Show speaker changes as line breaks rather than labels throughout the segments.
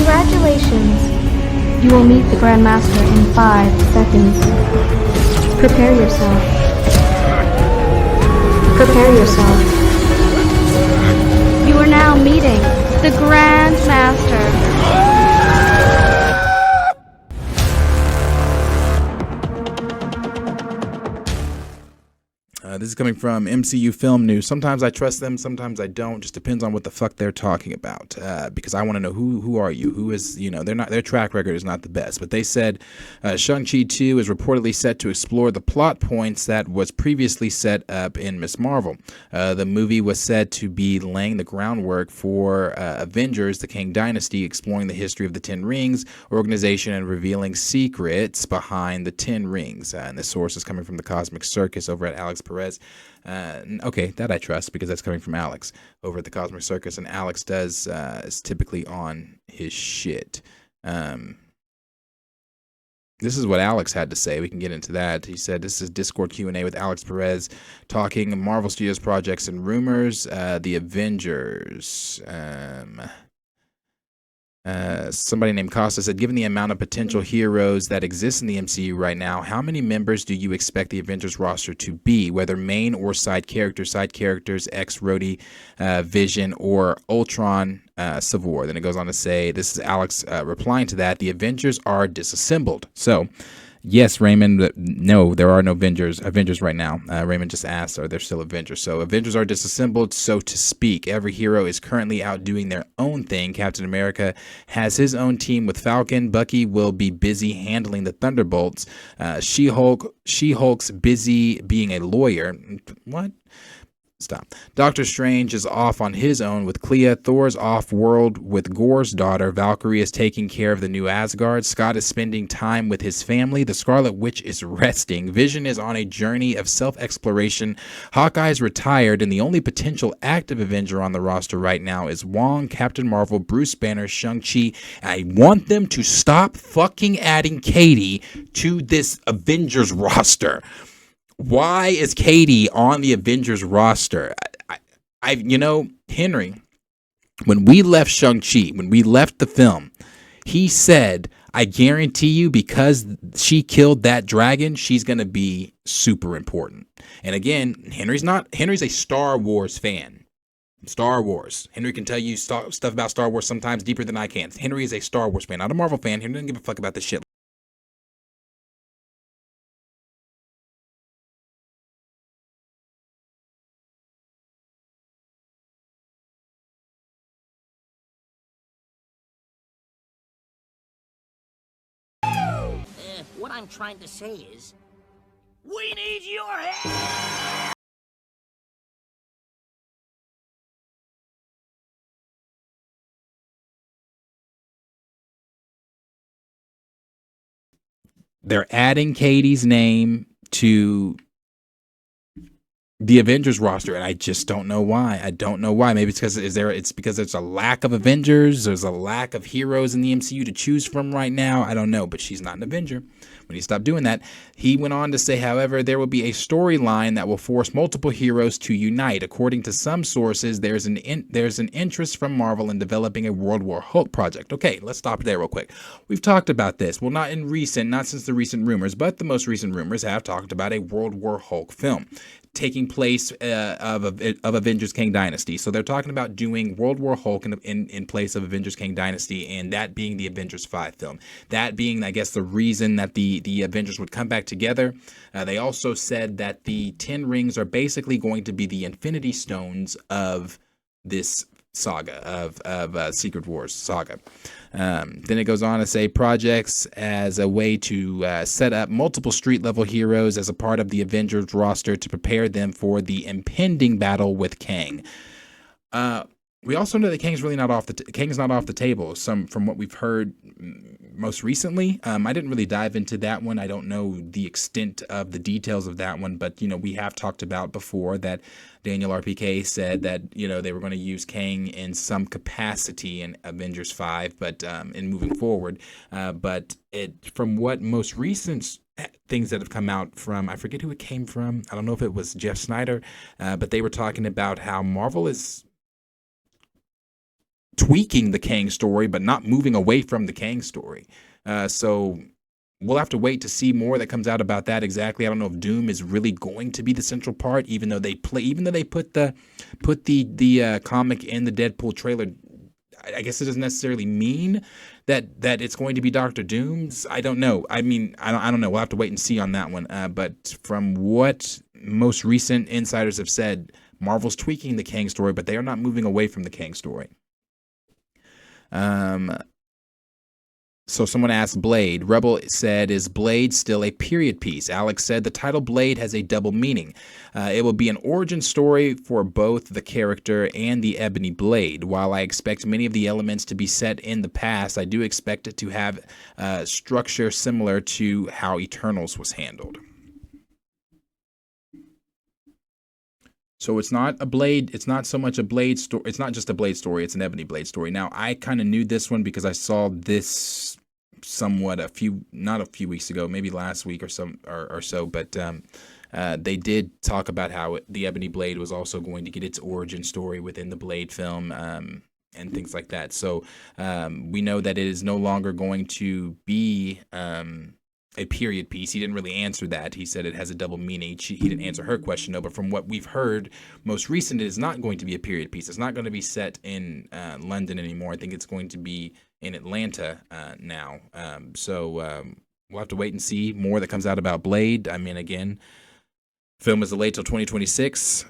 Congratulations! You will meet the Grandmaster in 5 seconds. Prepare yourself. Prepare yourself. You are now meeting the Grandmaster.
This is coming from MCU Film News. Sometimes I trust them, sometimes I don't. Just depends on what the fuck they're talking about. Because I want to know who are you? Who is, their track record is not the best. But they said Shang-Chi 2 is reportedly set to explore the plot points that was previously set up in Ms. Marvel. The movie was said to be laying the groundwork for Avengers, the Kang Dynasty, exploring the history of the Ten Rings organization and revealing secrets behind the Ten Rings. And the source is coming from the Cosmic Circus over at Alex Perez. Okay, that I trust because that's coming from Alex over at the Cosmic Circus, and Alex is typically on his shit. This is what Alex had to say. We can get into that. He said this is Discord Q&A with Alex Perez talking Marvel Studios projects and rumors. The Avengers. Somebody named Costa said, given the amount of potential heroes that exist in the MCU right now, how many members do you expect the Avengers roster to be, whether main or side characters? Side characters, Rhodey, Vision, or Ultron, Savor. Then it goes on to say, this is Alex replying to that, the Avengers are disassembled. So, yes, Raymond, no, there are no Avengers right now. Raymond just asked, are there still Avengers? So Avengers are disassembled, so to speak. Every hero is currently out doing their own thing. Captain America has his own team with Falcon. Bucky will be busy handling the Thunderbolts. She-Hulk's busy being a lawyer. What? Stop. Doctor Strange is off on his own with Clea. Thor's off-world with Gore's daughter. Valkyrie is taking care of the new Asgard. Scott is spending time with his family. The Scarlet Witch is resting. Vision is on a journey of self-exploration. Hawkeye's retired, and the only potential active Avenger on the roster right now is Wong, Captain Marvel, Bruce Banner, Shang-Chi. I want them to stop fucking adding Katie to this Avengers roster. Why is Katie on the Avengers roster? Henry, when we left Shang-Chi, when we left the film, he said, I guarantee you, because she killed that dragon, she's going to be super important. And again, Henry's a Star Wars fan. Star Wars. Henry can tell you stuff about Star Wars sometimes deeper than I can. Henry is a Star Wars fan, not a Marvel fan. Henry doesn't give a fuck about this shit.
What I'm trying to say is, we need your help!
They're adding Katie's name to the Avengers roster, and I just don't know why. I don't know why. Maybe it's because there's a lack of Avengers. There's a lack of heroes in the MCU to choose from right now. I don't know, but she's not an Avenger. When he stopped doing that, he went on to say, however, there will be a storyline that will force multiple heroes to unite. According to some sources, there's an interest from Marvel in developing a World War Hulk project. Okay, let's stop there real quick. We've talked about this. Well, not since the recent rumors, but the most recent rumors have talked about a World War Hulk film taking place of Avengers Kang Dynasty. So they're talking about doing World War Hulk in place of Avengers Kang Dynasty, and that being the Avengers 5 film. That being, I guess, the reason that the Avengers would come back together. They also said that the 10 rings are basically going to be the Infinity Stones of this saga, of Secret Wars saga. Then it goes on to say projects as a way to set up multiple street-level heroes as a part of the Avengers roster to prepare them for the impending battle with Kang. We also know that Kang's not off the table. From what we've heard most recently, I didn't really dive into that one. I don't know the extent of the details of that one, but we have talked about before that Daniel RPK said that they were going to use Kang in some capacity in Avengers 5, but in moving forward. But from what most recent things that have come out from, I forget who it came from. I don't know if it was Jeff Snyder, but they were talking about how Marvel is tweaking the Kang story, but not moving away from the Kang story. So we'll have to wait to see more that comes out about that exactly. I don't know if Doom is really going to be the central part, even though they put the comic in the Deadpool trailer. I guess it doesn't necessarily mean that it's going to be Doctor Doom's. I don't know. I mean, I don't know. We'll have to wait and see on that one. But from what most recent insiders have said, Marvel's tweaking the Kang story, but they are not moving away from the Kang story. So someone asked Blade. Rebel said, is Blade still a period piece? Alex said, the title Blade has a double meaning. It will be an origin story for both the character and the Ebony Blade. While I expect many of the elements to be set in the past, I do expect it to have structure similar to how Eternals was handled. So it's not a Blade. It's not so much a Blade story. It's not just a Blade story. It's an Ebony Blade story. Now, I kind of knew this one because I saw this somewhat not a few weeks ago, maybe last week or so. But they did talk about how the Ebony Blade was also going to get its origin story within the Blade film and things like that. So we know that it is no longer going to be a period piece. He didn't really answer that. He said it has a double meaning. He didn't answer her question, though. But from what we've heard, most recent, it is not going to be a period piece. It's not going to be set in London anymore. I think it's going to be in Atlanta now. So we'll have to wait and see more that comes out about Blade. I mean, again, film is delayed till 2026.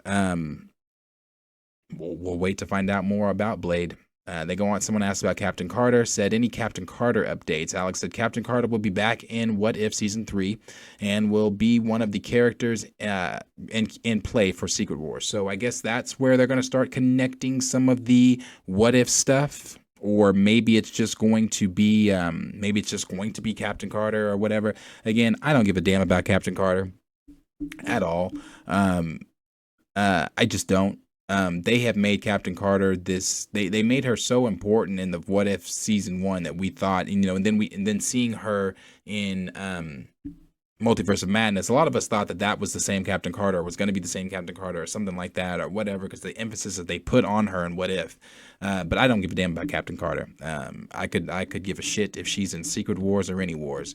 We'll wait to find out more about Blade. They go on. Someone asked about Captain Carter. Said, any Captain Carter updates? Alex said, Captain Carter will be back in What If Season 3 and will be one of the characters in play for Secret Wars. So I guess that's where they're going to start connecting some of the What If stuff. Or maybe it's just going to be Captain Carter or whatever. Again, I don't give a damn about Captain Carter at all. I just don't. They have made Captain Carter they made her so important in the What If Season 1 that we thought, and then seeing her in Multiverse of Madness, a lot of us thought that was the same Captain Carter, or was going to be the same Captain Carter, or something like that, or whatever, because the emphasis that they put on her in What If. But I don't give a damn about Captain Carter. I could give a shit if she's in Secret Wars or any wars.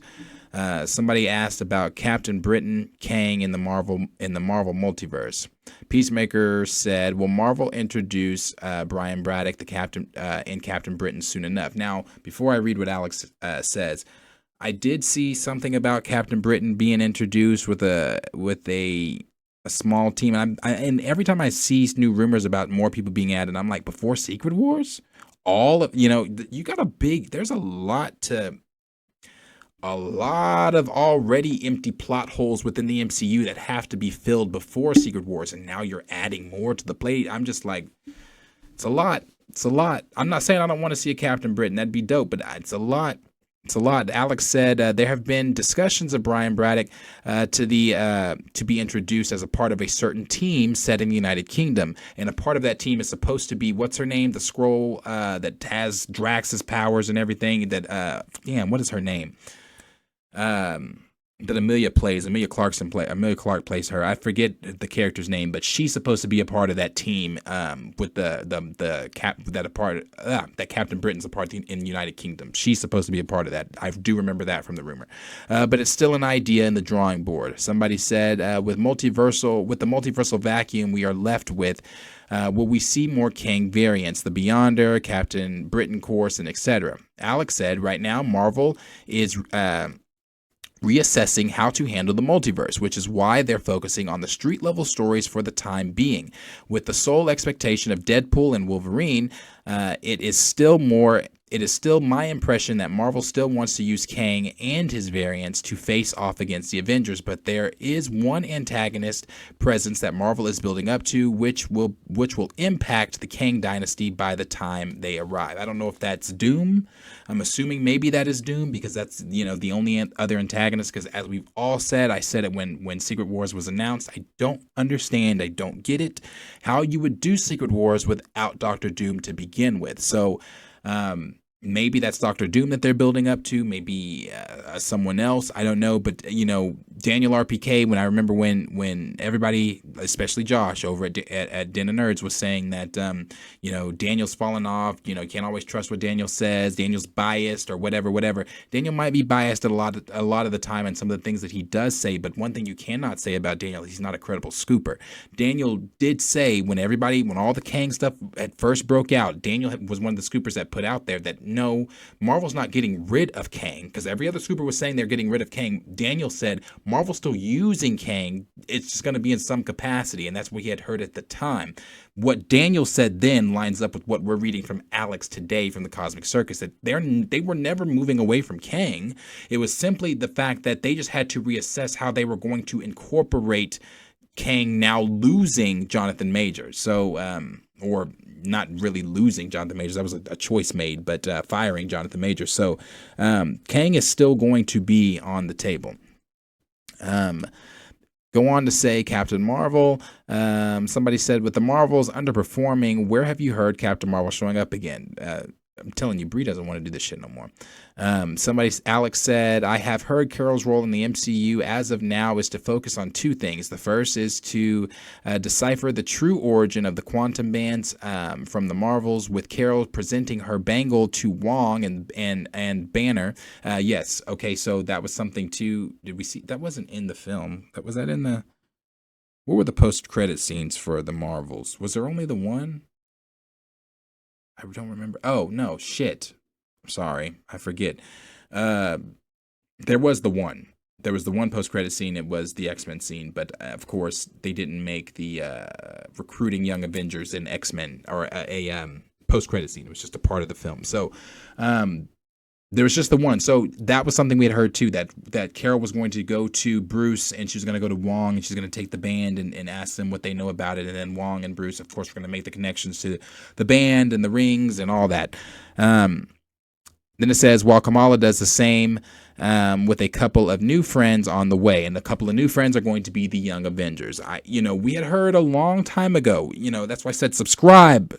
Somebody asked about Captain Britain, Kang in the Marvel multiverse. Peacemaker said, "Will Marvel introduce Brian Braddock, the Captain, in Captain Britain soon enough?" Now, before I read what Alex says, I did see something about Captain Britain being introduced with a small team, and every time I see new rumors about more people being added, I'm like, before Secret Wars, you got there's a lot of already empty plot holes within the MCU that have to be filled before Secret Wars, and now you're adding more to the plate. I'm just like, it's a lot. It's a lot. I'm not saying I don't want to see a Captain Britain. That'd be dope, but it's a lot. It's a lot. Alex said there have been discussions of Brian Braddock to be introduced as a part of a certain team set in the United Kingdom, and a part of that team is supposed to be, what's her name, the Skrull that has Drax's powers and everything. That what is her name? That Emilia Clarke plays her. I forget the character's name, but she's supposed to be a part of that team with that Captain Britain's a part in United Kingdom. She's supposed to be a part of that. I do remember that from the rumor. But it's still an idea in the drawing board. Somebody said with the multiversal vacuum we are left with, will we see more Kang variants, the Beyonder, Captain Britain course, and etc.? Alex said right now Marvel is reassessing how to handle the multiverse, which is why they're focusing on the street level stories for the time being. With the sole expectation of Deadpool and Wolverine, it is still my impression that Marvel still wants to use Kang and his variants to face off against the Avengers, but there is one antagonist presence that Marvel is building up to, which will impact the Kang dynasty by the time they arrive. I don't know if that's Doom. I'm assuming maybe that is Doom, because that's the only other antagonist. Because as we've all said, I said it when Secret Wars was announced, I don't understand, I don't get it, how you would do Secret Wars without Doctor Doom to begin with. So maybe that's Doctor Doom that they're building up to, maybe someone else, I don't know. But Daniel RPK, when I remember when everybody, especially Josh over at Den of Nerds, was saying that Daniel's fallen off. You can't always trust what Daniel says. Daniel's biased or whatever. Daniel might be biased a lot of the time in some of the things that he does say. But one thing you cannot say about Daniel, he's not a credible scooper. Daniel did say when all the Kang stuff at first broke out, Daniel was one of the scoopers that put out there that no, Marvel's not getting rid of Kang, because every other scooper was saying they're getting rid of Kang. Daniel said Marvel's still using Kang. It's just going to be in some capacity, and that's what he had heard at the time. What Daniel said then lines up with what we're reading from Alex today from the Cosmic Circus, that they were never moving away from Kang. It was simply the fact that they just had to reassess how they were going to incorporate Kang now losing Jonathan Majors. So, or not really losing Jonathan Majors, that was a choice made, but firing Jonathan Majors. So, Kang is still going to be on the table. Go on to say Captain Marvel. Somebody said, with the Marvels underperforming, where have you heard Captain Marvel showing up again? I'm telling you, Brie doesn't want to do this shit no more. Alex said, I have heard Carol's role in the MCU as of now is to focus on two things. The first is to decipher the true origin of the quantum bands from the Marvels, with Carol presenting her bangle to Wong and Banner. Yes. Okay. So that was something too. Did we see? That wasn't in the film. Was that in the? What were the post-credit scenes for the Marvels? Was there only the one? I don't remember. Oh, no, shit. Sorry, I forget. There was the one. There was the one post-credit scene. It was the X-Men scene. But, of course, they didn't make the recruiting Young Avengers in X-Men or a post-credit scene. It was just a part of the film. So, there was just the one. So that was something we had heard too, that Carol was going to go to Bruce and she was going to go to Wong and she's going to take the band and ask them what they know about it. And then Wong and Bruce, of course, were going to make the connections to the band and the rings and all that. Then it says, while Kamala does the same with a couple of new friends on the way. And the couple of new friends are going to be the Young Avengers. We had heard a long time ago, that's why I said subscribe.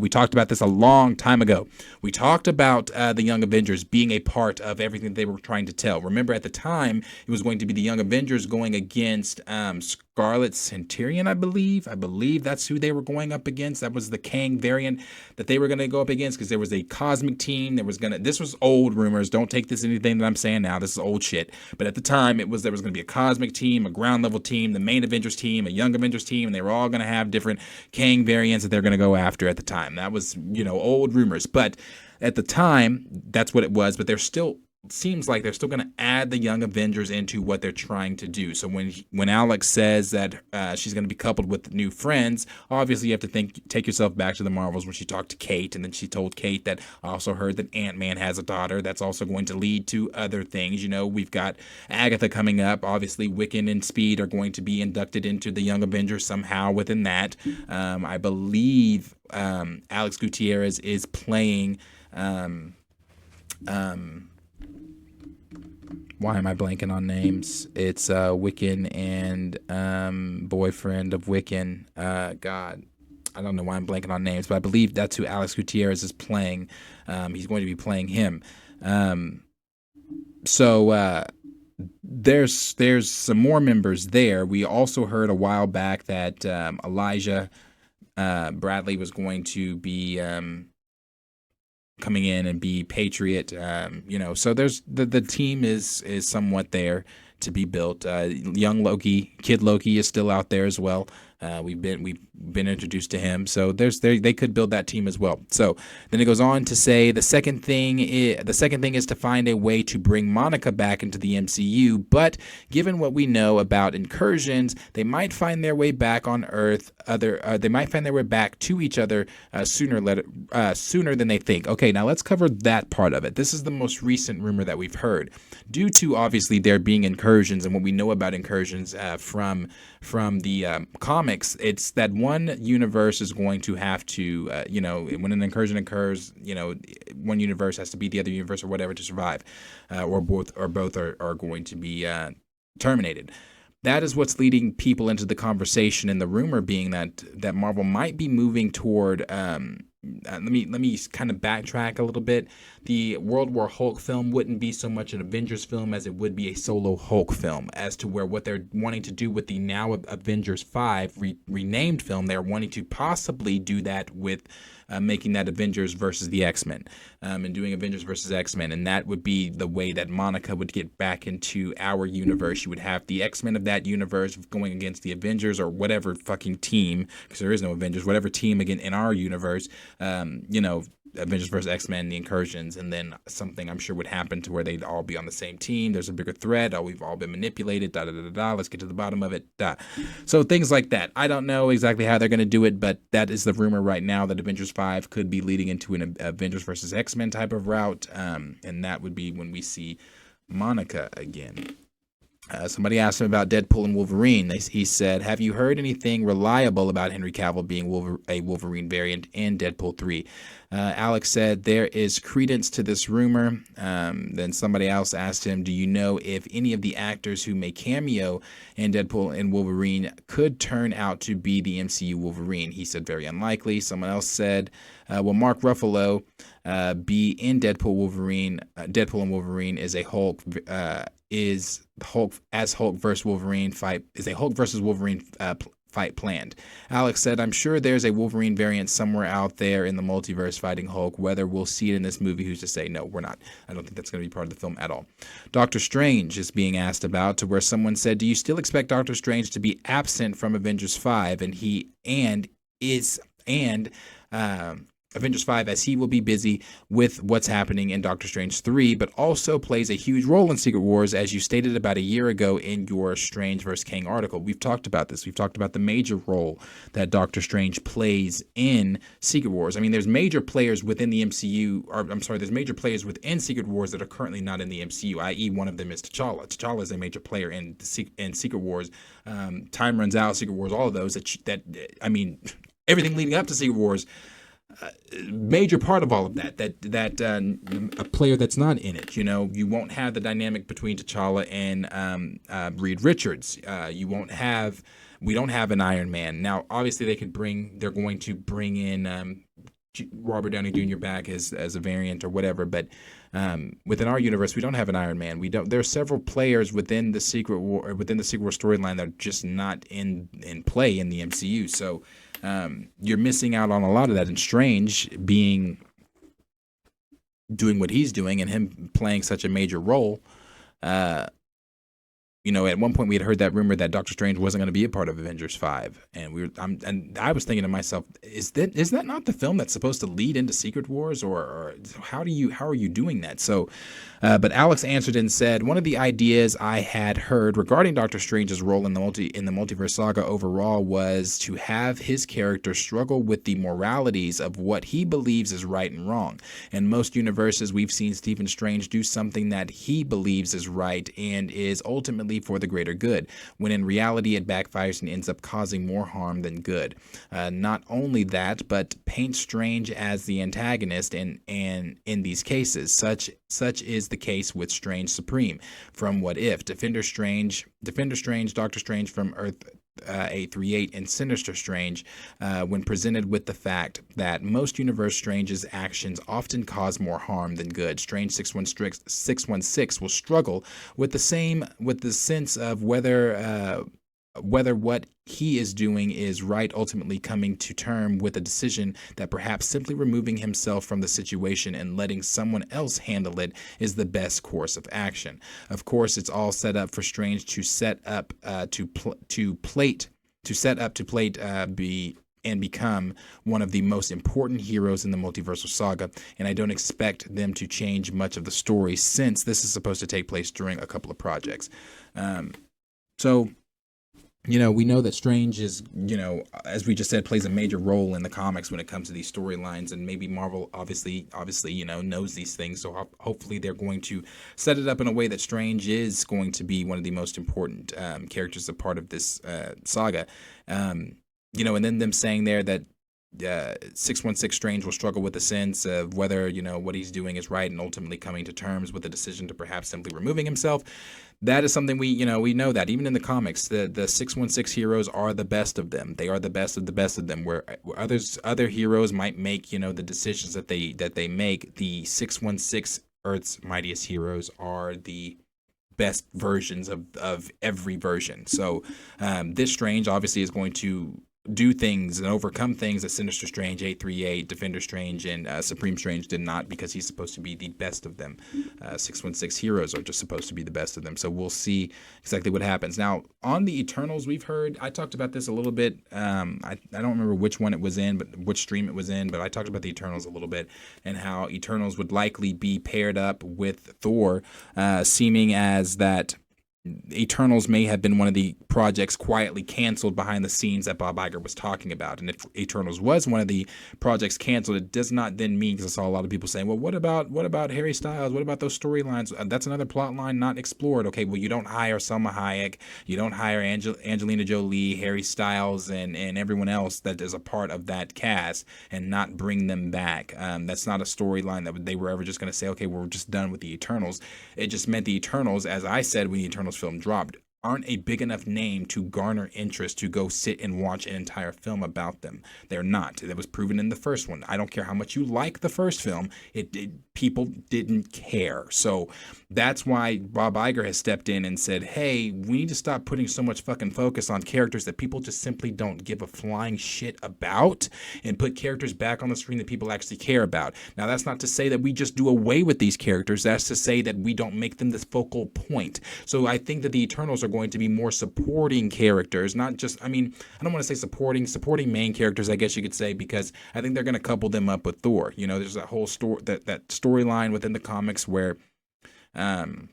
We talked about this a long time ago. We talked about the Young Avengers being a part of everything they were trying to tell. Remember, at the time, it was going to be the Young Avengers going against Scarlet Centurion, I believe. I believe that's who they were going up against. That was the Kang variant that they were going to go up against, because there was a cosmic team. This was old rumors. Don't take this anything that I'm saying now. This is old shit. But at the time, there was going to be a cosmic team, a ground level team, the main Avengers team, a Young Avengers team, and they were all going to have different Kang variants that they're going to go after at the time. That was, old rumors. But at the time, that's what it was. But seems like they're still going to add the Young Avengers into what they're trying to do. So when Alex says that she's going to be coupled with new friends, obviously you have to take yourself back to the Marvels when she talked to Kate, and then she told Kate that I also heard that Ant-Man has a daughter. That's also going to lead to other things. We've got Agatha coming up. Obviously, Wiccan and Speed are going to be inducted into the Young Avengers somehow within that. I believe Alex Gutierrez is playing why am I blanking on names? It's Wiccan and boyfriend of Wiccan. God, I don't know why I'm blanking on names, but I believe that's who Alex Gutierrez is playing. He's going to be playing him. So there's some more members there. We also heard a while back that Elijah Bradley was going to be coming in and be Patriot, so there's the team is somewhat there to be built. Young Loki, Kid Loki is still out there as well. We've been introduced to him, so they could build that team as well. So then it goes on to say the second thing is to find a way to bring Monica back into the MCU. But given what we know about incursions, they might find their way back on Earth. They might find their way back to each other sooner than they think. Okay, now let's cover that part of it. This is the most recent rumor that we've heard, due to obviously there being incursions and what we know about incursions from the comics. It's that one universe is going to have to, when an incursion occurs, one universe has to beat the other universe or whatever to survive, or both are going to be terminated. That is what's leading people into the conversation, and the rumor being that Marvel might be moving toward let me kind of backtrack a little bit. The World War Hulk film wouldn't be so much an Avengers film as it would be a solo Hulk film. As to where what they're wanting to do with the now Avengers 5 renamed film, they're wanting to possibly do that with making that Avengers versus the X-Men, and doing Avengers versus X-Men, and that would be the way that Monica would get back into our universe. You would have the X-Men of that universe going against the Avengers or whatever fucking team, because there is no Avengers, whatever team again in our universe, Avengers versus X-Men, the incursions, and then something I'm sure would happen to where they'd all be on the same team. There's a bigger threat. Oh, we've all been manipulated. Da da da da. Let's get to the bottom of it. Da. So things like that. I don't know exactly how they're going to do it, but that is the rumor right now that Avengers 5 could be leading into an Avengers versus X-Men type of route, and that would be when we see Monica again. Somebody asked him about Deadpool and Wolverine. He said, have you heard anything reliable about Henry Cavill being a Wolverine variant in Deadpool 3? Alex said, there is credence to this rumor. Then somebody else asked him, do you know if any of the actors who may cameo in Deadpool and Wolverine could turn out to be the MCU Wolverine? He said, very unlikely. Someone else said, will Mark Ruffalo be in Deadpool Wolverine? Deadpool and Wolverine is a Hulk Hulk versus Wolverine fight is a Hulk versus Wolverine fight planned. Alex said, I'm sure there's a Wolverine variant somewhere out there in the multiverse fighting Hulk. Whether we'll see it in this movie, who's to say? No, we're not. I don't think that's going to be part of the film at all. Doctor Strange is being asked about, to where someone said, do you still expect Doctor Strange to be absent from Avengers 5? Avengers 5, as he will be busy with what's happening in Doctor Strange 3, but also plays a huge role in Secret Wars, as you stated about a year ago in your Strange vs. Kang article. We've talked about this. We've talked about the major role that Doctor Strange plays in Secret Wars. I mean, there's major players within the MCU, there's major players within Secret Wars that are currently not in the MCU, i.e. one of them is T'Challa. T'Challa is a major player in Secret Wars. Time Runs Out, Secret Wars, all of those. Everything leading up to Secret Wars, major part of all of that a player that's not in it, you won't have the dynamic between T'Challa and Reed Richards. We don't have an Iron Man. Now, obviously they're going to bring in Robert Downey Jr. back as a variant or whatever, but within our universe, we don't have an Iron Man. There are several players within the Secret War storyline that are just not in play in the MCU. So you're missing out on a lot of that. And Strange doing what he's doing and him playing such a major role. At one point we had heard that rumor that Doctor Strange wasn't going to be a part of Avengers 5, and I was thinking to myself, is that not the film that's supposed to lead into Secret Wars, or how are you doing that? So, but Alex answered and said, one of the ideas I had heard regarding Doctor Strange's role in the multiverse saga overall was to have his character struggle with the moralities of what he believes is right and wrong. In most universes, we've seen Stephen Strange do something that he believes is right and is ultimately for the greater good, when in reality it backfires and ends up causing more harm than good. Not only that, but paint Strange as the antagonist in these cases. Such is the case with Strange Supreme from What If, Defender Strange, Doctor Strange from Earth 838, and Sinister Strange, when presented with the fact that most Universe Strange's actions often cause more harm than good. Strange 616 will struggle with the sense of whether what he is doing is right, ultimately coming to term with a decision that perhaps simply removing himself from the situation and letting someone else handle it is the best course of action. Of course, it's all set up for Strange to set up to become one of the most important heroes in the multiversal saga, and I don't expect them to change much of the story, since this is supposed to take place during a couple of projects. We know that Strange is, as we just said, plays a major role in the comics when it comes to these storylines, and maybe Marvel obviously, knows these things. So hopefully they're going to set it up in a way that Strange is going to be one of the most important characters, a part of this saga. And then them saying there that 616 Strange will struggle with the sense of whether, what he's doing is right and ultimately coming to terms with the decision to perhaps simply removing himself. That is something we know that even in the comics, the 616 heroes are the best of them. They are the best of the best of them. Where other heroes might make, the decisions that they make, the 616 Earth's mightiest heroes are the best versions of every version. So this Strange obviously is going to do things and overcome things that Sinister Strange, 838, Defender Strange, and Supreme Strange did not, because he's supposed to be the best of them. 616 heroes are just supposed to be the best of them. So we'll see exactly what happens. Now, on the Eternals, we've heard, I talked about this a little bit. I don't remember which one it was in, but which stream it was in, but I talked about the Eternals a little bit and how Eternals would likely be paired up with Thor, seeming as that Eternals may have been one of the projects quietly canceled behind the scenes that Bob Iger was talking about. And if Eternals was one of the projects canceled, it does not then mean, because I saw a lot of people saying, well, what about Harry Styles? What about those storylines? That's another plot line not explored. Okay, well, you don't hire Salma Hayek, you don't hire Angelina Jolie, Harry Styles, and everyone else that is a part of that cast and not bring them back. That's not a storyline that they were ever just going to say, okay, we're just done with the Eternals. It just meant the Eternals, as I said when the Eternals film dropped, aren't a big enough name to garner interest to go sit and watch an entire film about them. They're not. That was proven in the first one. I don't care how much you like the first film, people didn't care. So that's why Bob Iger has stepped in and said, hey, we need to stop putting so much fucking focus on characters that people just simply don't give a flying shit about, and put characters back on the screen that people actually care about. Now, that's not to say that we just do away with these characters. That's to say that we don't make them this focal point. So I think that the Eternals are going to be more supporting characters, not just, I don't want to say supporting main characters, I guess you could say, because I think they're going to couple them up with Thor. There's that whole that storyline within the comics where the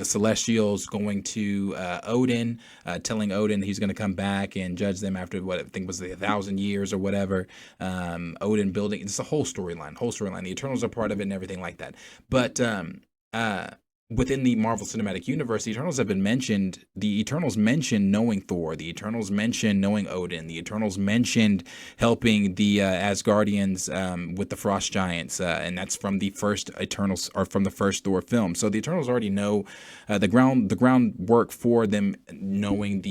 Celestials going to Odin, telling Odin he's going to come back and judge them after what I think was 1,000 years or whatever. Odin building, it's a whole storyline. The Eternals are part of it and everything like that. But within the Marvel Cinematic Universe, the Eternals have been mentioned. The Eternals mentioned knowing Thor. The Eternals mentioned knowing Odin. The Eternals mentioned helping the Asgardians with the Frost Giants, and that's from the first Eternals, or from the first Thor film. So the Eternals already know the groundwork for them knowing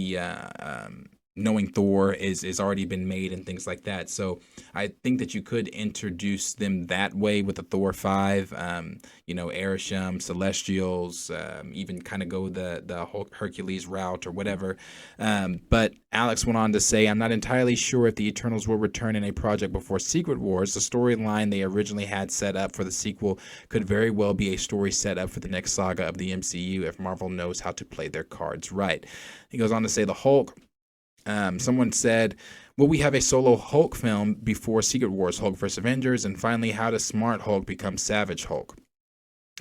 knowing Thor is already been made and things like that. So I think that you could introduce them that way with the Thor 5, Arishem, Celestials, even kind of go the Hercules route or whatever. But Alex went on to say, I'm not entirely sure if the Eternals will return in a project before Secret Wars. The storyline they originally had set up for the sequel could very well be a story set up for the next saga of the MCU if Marvel knows how to play their cards right. He goes on to say the Hulk. Someone said, will we have a solo Hulk film before Secret Wars, Hulk vs. Avengers? And finally, how does Smart Hulk become Savage Hulk?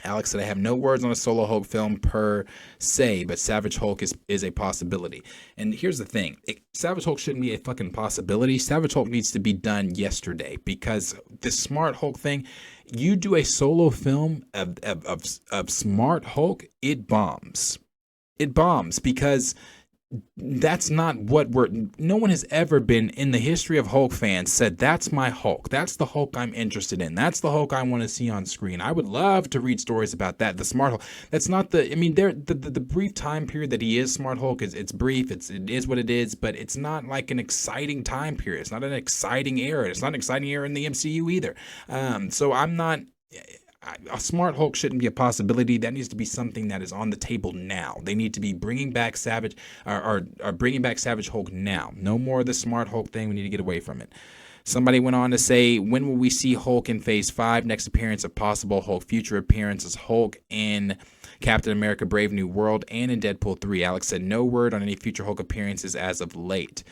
Alex said, I have no words on a solo Hulk film per se, but Savage Hulk is a possibility. And here's the thing. Savage Hulk shouldn't be a fucking possibility. Savage Hulk needs to be done yesterday, because this Smart Hulk thing, you do a solo film of Smart Hulk, it bombs. It bombs because that's not what no one has ever been in the history of Hulk fans said, that's my Hulk. That's the Hulk I'm interested in. That's the Hulk I want to see on screen. I would love to read stories about that. The Smart Hulk. That's not the brief time period that he is Smart Hulk it's brief. It is what it is, but it's not like an exciting time period. It's not an exciting era. It's not an exciting era in the MCU either. So I'm not. A Smart Hulk shouldn't be a possibility. That needs to be something that is on the table now. They need to be bringing back Savage Hulk now. No more of the Smart Hulk thing. We need to get away from it. Somebody went on to say, when will we see Hulk in Phase 5? Next appearance of possible Hulk. Future appearances Hulk in Captain America Brave New World and in Deadpool 3. Alex said no word on any future Hulk appearances as of late.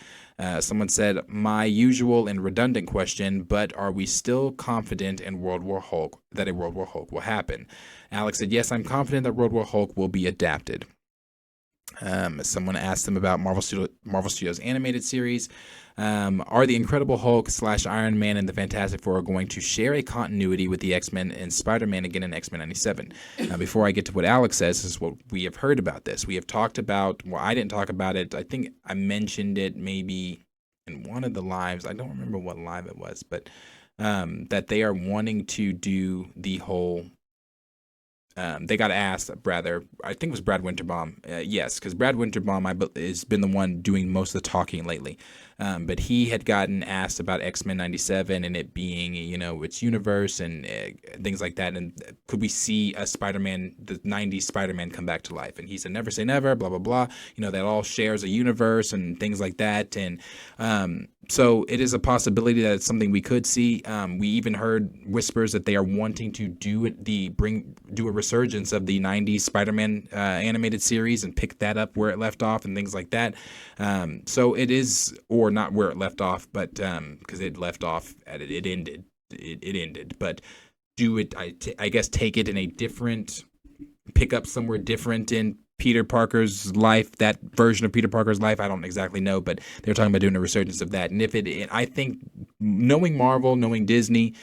Someone said, my usual and redundant question, but are we still confident in that a World War Hulk will happen? Alex said, yes, I'm confident that World War Hulk will be adapted. Someone asked them about Marvel Studios animated series. Are the Incredible Hulk / Iron Man and the Fantastic Four going to share a continuity with the X-Men and Spider-Man again in X-Men 97? Now, before I get to what Alex says, this is what we have heard about this. We have talked about, well, I didn't talk about it. I think I mentioned it maybe in one of the lives. I don't remember what live it was, but that they are wanting to do the whole. They got asked, rather, I think it was Brad Winterbaum. Yes, because Brad Winterbaum has been the one doing most of the talking lately. But he had gotten asked about X-Men 97 and it being, its universe and things like that. And could we see a Spider-Man, the 90s Spider-Man, come back to life? And he said, never say never, blah, blah, blah. That all shares a universe and things like that. And so it is a possibility that it's something we could see. We even heard whispers that they are wanting to do a resurgence of the 90s Spider-Man animated series and pick that up where it left off and things like that. So it is, or not where it left off, but because it left off at it ended. It ended. But do it, I guess, take it in a different, pick up somewhere different in Peter Parker's life, that version of Peter Parker's life. I don't exactly know, but they're talking about doing a resurgence of that. And I think, knowing Marvel, knowing Disney,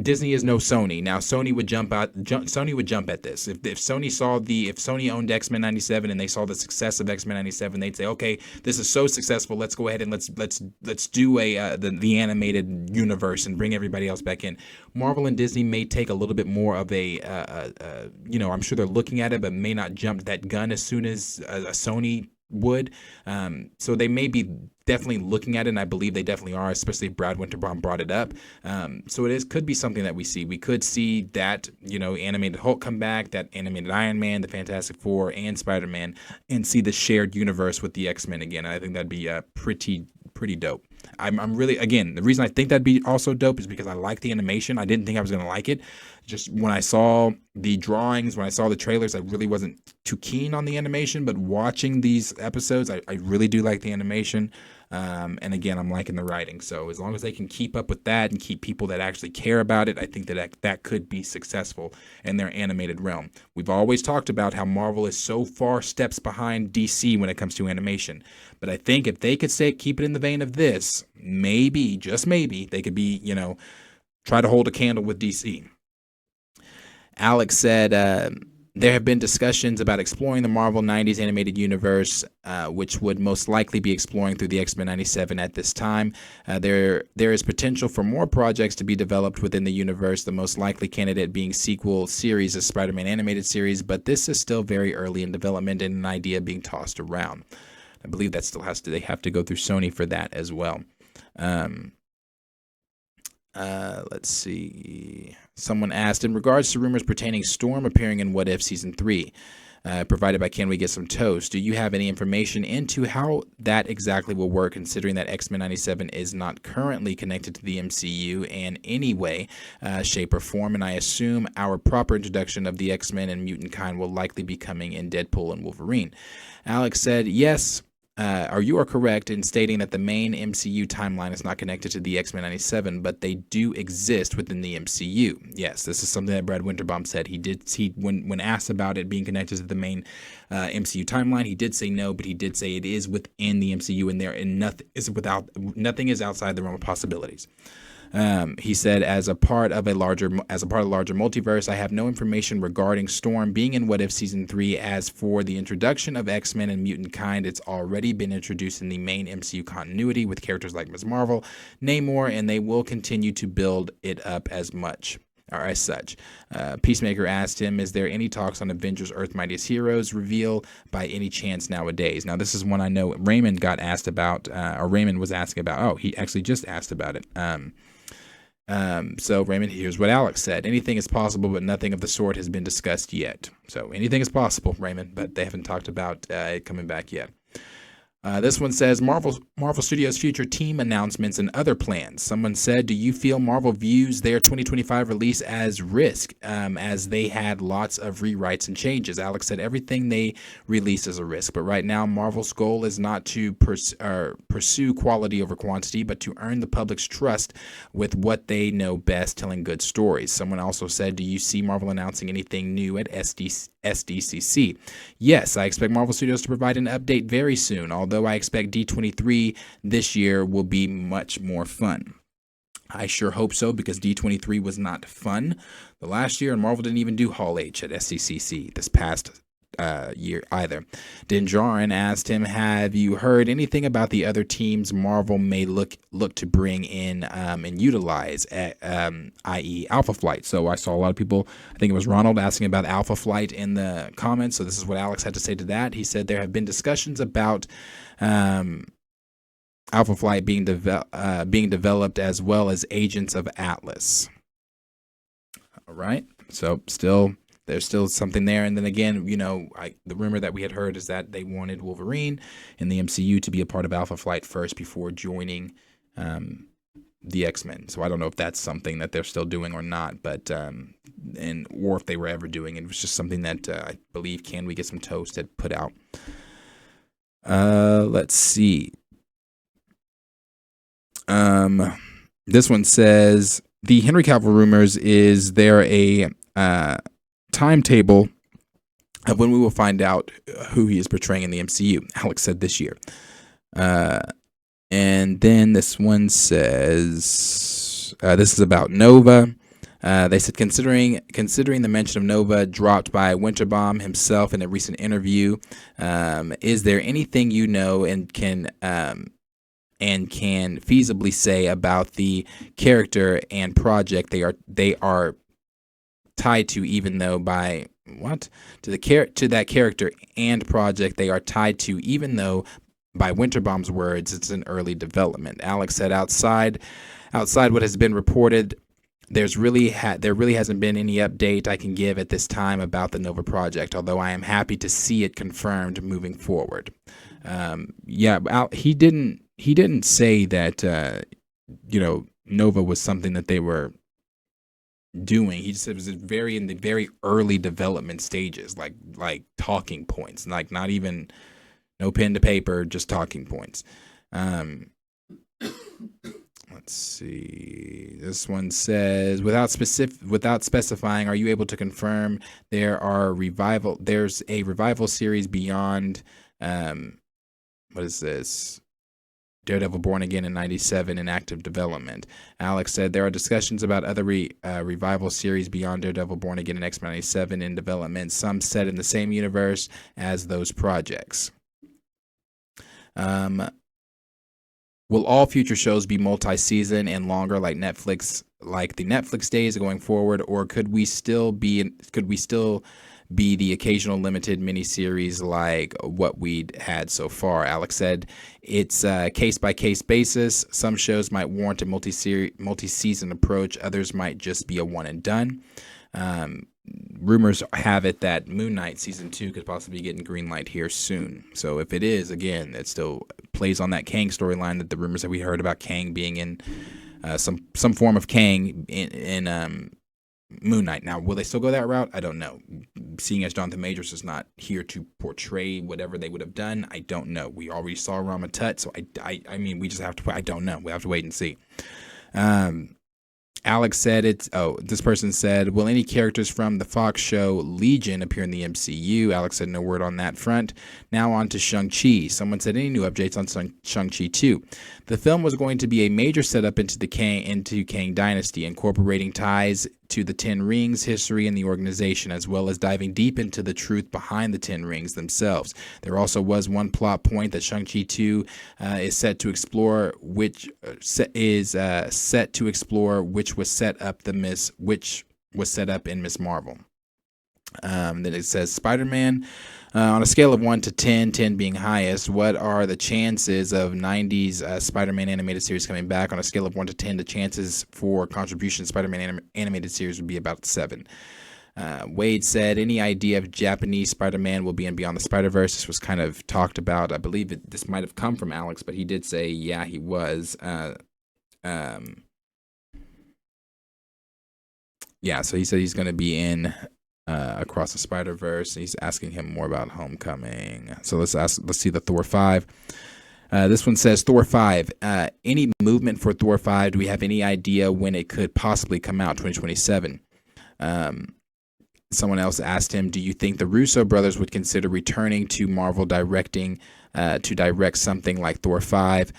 Disney is no Sony. Now Sony would jump at this. If Sony owned X-Men 97 and they saw the success of X-Men 97, they'd say, okay, this is so successful, let's go ahead and let's do the animated universe and bring everybody else back in. Marvel and Disney may take a little bit more of I'm sure they're looking at it, but may not jump that gun as soon as a Sony would. So they may be definitely looking at it, and I believe they definitely are, especially if Brad Winterbaum brought it up. So could be something that we see. We could see that, animated Hulk come back, that animated Iron Man, the Fantastic Four, and Spider-Man, and see the shared universe with the X-Men again. I think that'd be pretty dope. I'm really, again, the reason I think that'd be also dope is because I like the animation. I didn't think I was going to like it. Just when I saw the drawings, when I saw the trailers, I really wasn't too keen on the animation, but watching these episodes, I really do like the animation. And again, I'm liking the writing. So as long as they can keep up with that and keep people that actually care about it, I think that could be successful in their animated realm. We've always talked about how Marvel is so far steps behind DC when it comes to animation. But I think if they could keep it in the vein of this, maybe, just maybe, they could be, try to hold a candle with DC. Alex said, there have been discussions about exploring the Marvel 90s animated universe, which would most likely be exploring through the X-Men 97 at this time. There is potential for more projects to be developed within the universe, the most likely candidate being sequel series of Spider-Man animated series, but this is still very early in development and an idea being tossed around. I believe that still they have to go through Sony for that as well. Let's see. Someone asked, in regards to rumors pertaining Storm appearing in What If Season 3, provided by Can We Get Some Toast, do you have any information into how that exactly will work, considering that X-Men 97 is not currently connected to the MCU in any way, shape, or form, and I assume our proper introduction of the X-Men and mutant kind will likely be coming in Deadpool and Wolverine? Alex said, yes. You are correct in stating that the main MCU timeline is not connected to the X-Men 97, but they do exist within the MCU. Yes, this is something that Brad Winterbaum said. When asked about it being connected to the main MCU timeline, he did say no, but he did say it is within the MCU, and nothing is outside the realm of possibilities. He said, as a part of a larger multiverse, I have no information regarding Storm being in What If Season 3. As for the introduction of X-Men and mutant kind, it's already been introduced in the main MCU continuity with characters like Ms. Marvel, Namor, and they will continue to build it up as such. Peacemaker asked him, is there any talks on Avengers Earth Mightiest Heroes reveal by any chance nowadays? Now, this is one I know Raymond got asked about, or Raymond was asking about. Oh, he actually just asked about it. So Raymond, here's what Alex said. Anything is possible, but nothing of the sort has been discussed yet. So anything is possible, Raymond, but they haven't talked about it coming back yet. This one says, Marvel Studios' future team announcements and other plans. Someone said, do you feel Marvel views their 2025 release as risk, as they had lots of rewrites and changes? Alex said, everything they release is a risk, but right now Marvel's goal is not to pursue quality over quantity, but to earn the public's trust with what they know best, telling good stories. Someone also said, do you see Marvel announcing anything new at SDCC? Yes, I expect Marvel Studios to provide an update very soon, although I expect D23 this year will be much more fun. I sure hope so, because D23 was not fun the last year, and Marvel didn't even do Hall H at SDCC this past year either. Dinjarin asked him, "Have you heard anything about the other teams Marvel may look to bring in and utilize, i.e. Alpha Flight?" So I saw a lot of people, I think it was Ronald, asking about Alpha Flight in the comments. So this is what Alex had to say to that. He said there have been discussions about Alpha Flight being developed as well as Agents of Atlas. All right. So there's still something there. And then again, the rumor that we had heard is that they wanted Wolverine in the MCU to be a part of Alpha Flight first before joining the X-Men. So I don't know if that's something that they're still doing or not, but or if they were ever doing it. It was just something that I believe Can We Get Some Toast had put out. Let's see. This one says, the Henry Cavill rumors, is there a timetable of when we will find out who he is portraying in the MCU? Alex said this year. And then this one says, this is about Nova. They said, considering the mention of Nova dropped by Winterbomb himself in a recent interview, is there anything you know and can feasibly say about the character and project they are tied to, even though by to that character and project they are tied to, even though by Winterbomb's words it's an early development? Alex said, outside what has been reported, there really hasn't been any update I can give at this time about the Nova project, although I am happy to see it confirmed moving forward. He didn't say that Nova was something that they were doing. He just said it was in the very early development stages, like talking points, like not even no pen to paper, just talking points. Let's see. This one says, without specifying, are you able to confirm there's a revival series beyond what is this? Daredevil Born Again in 97 in active development? Alex said there are discussions about other revival series beyond Daredevil Born Again and X-Men 97 in development, some set in the same universe as those projects. Will all future shows be multi-season and longer like the Netflix days going forward, or could we still be the occasional limited miniseries like what we'd had so far? Alex said it's a case-by-case basis. Some shows might warrant a multi-season approach. Others might just be a one and done. Rumors have it that Moon Knight season 2 could possibly be getting green light here soon. So if it is, again, it still plays on that Kang storyline, that the rumors that we heard about Kang being in some form of Kang in Moon Knight. Now, will they still go that route? I don't know. Seeing as Jonathan Majors is not here to portray whatever they would have done, I don't know. We already saw Rama Tut, so I mean, we just have to. I don't know. We have to wait and see. Alex said this person said, will any characters from the Fox show Legion appear in the MCU? Alex said no word on that front. Now on to Shang-Chi. Someone said, any new updates on Shang-Chi 2? The film was going to be a major setup into Kang Dynasty, incorporating ties to the Ten Rings history and the organization, as well as diving deep into the truth behind the Ten Rings themselves. There also was one plot point that Shang-Chi 2 is set to explore, which was set up in Miss Marvel. Then it says Spider-Man. On a scale of 1 to 10, 10 being highest, what are the chances of 90s Spider-Man animated series coming back? On a scale of 1 to 10, the chances for contribution Spider-Man animated series would be about 7. Wade said, any idea if Japanese Spider-Man will be in Beyond the Spider-Verse? This was kind of talked about. I believe this might have come from Alex, but he did say, yeah, he was. So he said he's going to be in Across the Spider-Verse. He's asking him more about Homecoming. So let's see the Thor 5. This one says Thor 5. Any movement for Thor 5? Do we have any idea when it could possibly come out? 2027. Someone else asked him, do you think the Russo brothers would consider returning to Marvel directing to direct something like Thor 5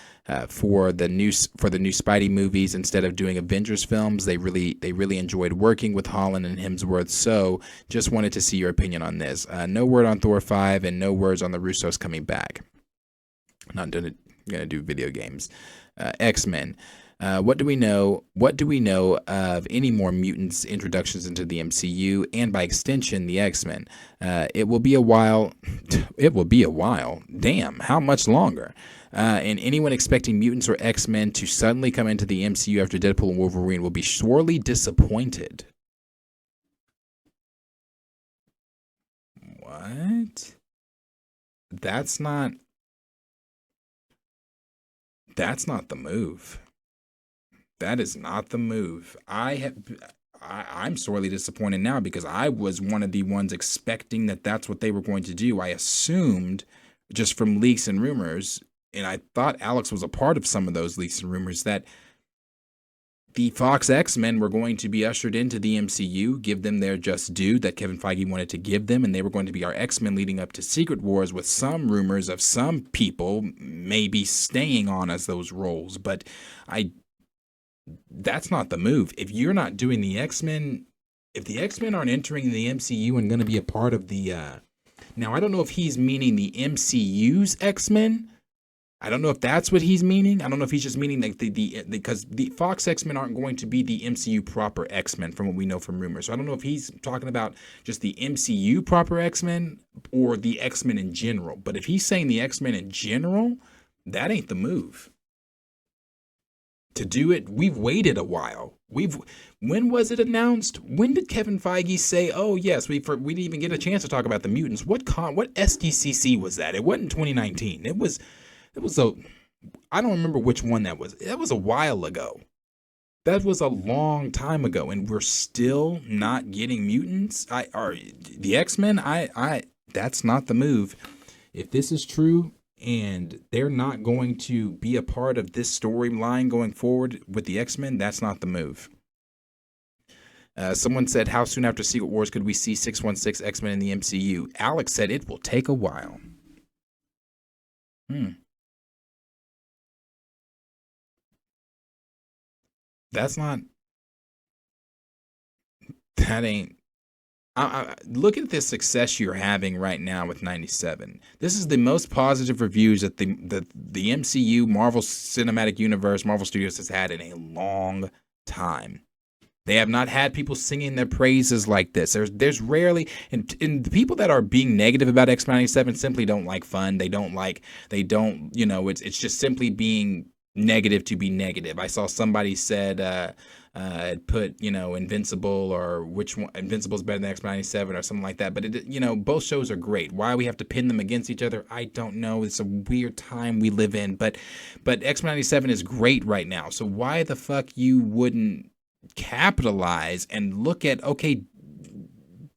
for the new Spidey movies instead of doing Avengers films? They really enjoyed working with Holland and Hemsworth, so just wanted to see your opinion on this. No word on Thor 5 and no words on the Russos coming back. Not gonna do video games. X-Men. What do we know? What do we know of any more mutants introductions into the MCU and by extension the X-Men? It will be a while. It will be a while. Damn, how much longer? And anyone expecting mutants or X-Men to suddenly come into the MCU after Deadpool and Wolverine will be sorely disappointed. What? That's not the move. That is not the move. I'm sorely disappointed now because I was one of the ones expecting that that's what they were going to do. I assumed just from leaks and rumors, and I thought Alex was a part of some of those leaks and rumors, that the Fox X-Men were going to be ushered into the MCU, give them their just due that Kevin Feige wanted to give them, and they were going to be our X-Men leading up to Secret Wars, with some rumors of some people maybe staying on as those roles. But that's not the move. If you're not doing the X-Men, if the X-Men aren't entering the MCU and going to be a part of the now I don't know if he's meaning the MCU's X-Men. I don't know if that's what he's meaning. I don't know if he's just meaning like because the Fox X-Men aren't going to be the MCU proper X-Men from what we know from rumors. So I don't know if he's talking about just the MCU proper X-Men or the X-Men in general. But if he's saying the X-Men in general, that ain't the move. To do it, we've waited a while. When was it announced? When did Kevin Feige say, "Oh yes, we didn't even get a chance to talk about the mutants"? What SDCC was that? It wasn't 2019. It was I don't remember which one that was. That was a while ago. That was a long time ago, and we're still not getting mutants. The X-Men. That's not the move. If this is true, and they're not going to be a part of this storyline going forward with the X-Men, that's not the move. Someone said, how soon after Secret Wars could we see 616 X-Men in the MCU? Alex said it will take a while. That ain't. Look at the success you're having right now with 97. This is the most positive reviews that the MCU, Marvel Cinematic Universe, Marvel Studios has had in a long time. They have not had people singing their praises like this. There's rarely, and the people that are being negative about X-Men 97 simply don't like fun. It's just simply being negative to be negative. I saw somebody said, put, Invincible, or which one, Invincible's better than X-Men 97 or something like that. But both shows are great. Why we have to pin them against each other, I don't know. It's a weird time we live in. But X-Men 97 is great right now. So why the fuck you wouldn't capitalize and look at, okay,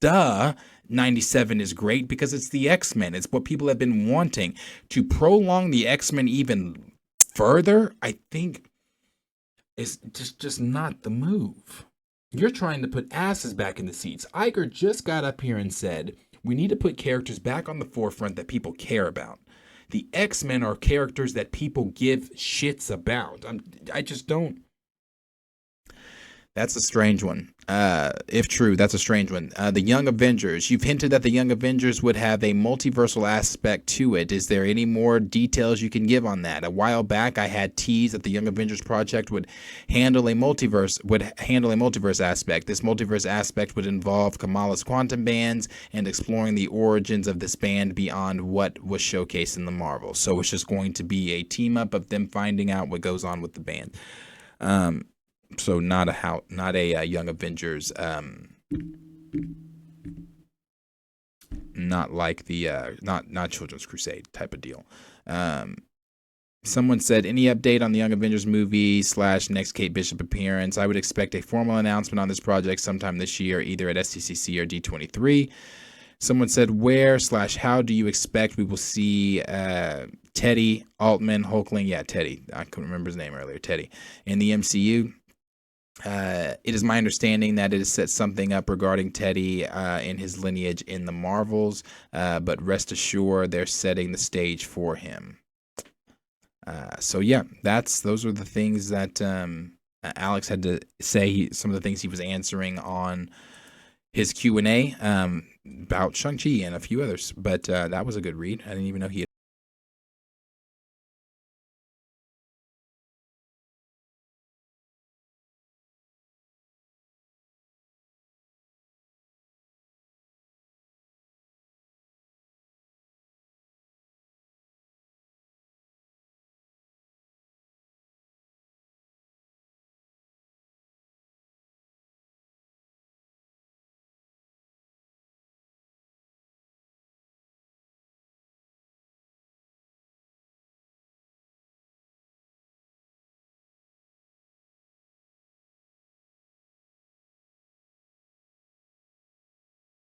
97 is great because it's the X-Men. It's what people have been wanting. To prolong the X-Men even further, I think is just not the move. You're trying to put asses back in the seats. Iger just got up here and said, we need to put characters back on the forefront that people care about. The X-Men are characters that people give shits about. I just don't. That's a strange one. If true, that's a strange one. The Young Avengers. You've hinted that the Young Avengers would have a multiversal aspect to it. Is there any more details you can give on that? A while back, I had teased that the Young Avengers project would handle a multiverse aspect. This multiverse aspect would involve Kamala's quantum bands and exploring the origins of this band beyond what was showcased in the Marvel. So it's just going to be a team up of them finding out what goes on with the band. So not a Young Avengers, not like the not Children's Crusade type of deal. Someone said, any update on the Young Avengers movie / next Kate Bishop appearance? I would expect a formal announcement on this project sometime this year, either at SDCC or D23. Someone said, where / how do you expect we will see Teddy, Altman, Hulkling? Yeah, Teddy. I couldn't remember his name earlier. Teddy in the MCU. It is my understanding that it has set something up regarding Teddy in his lineage in the Marvels, but rest assured they're setting the stage for him. So yeah, those are the things that Alex had to say. Some of the things he was answering on his Q&A about Shang-Chi and a few others. But that was a good read. I didn't even know he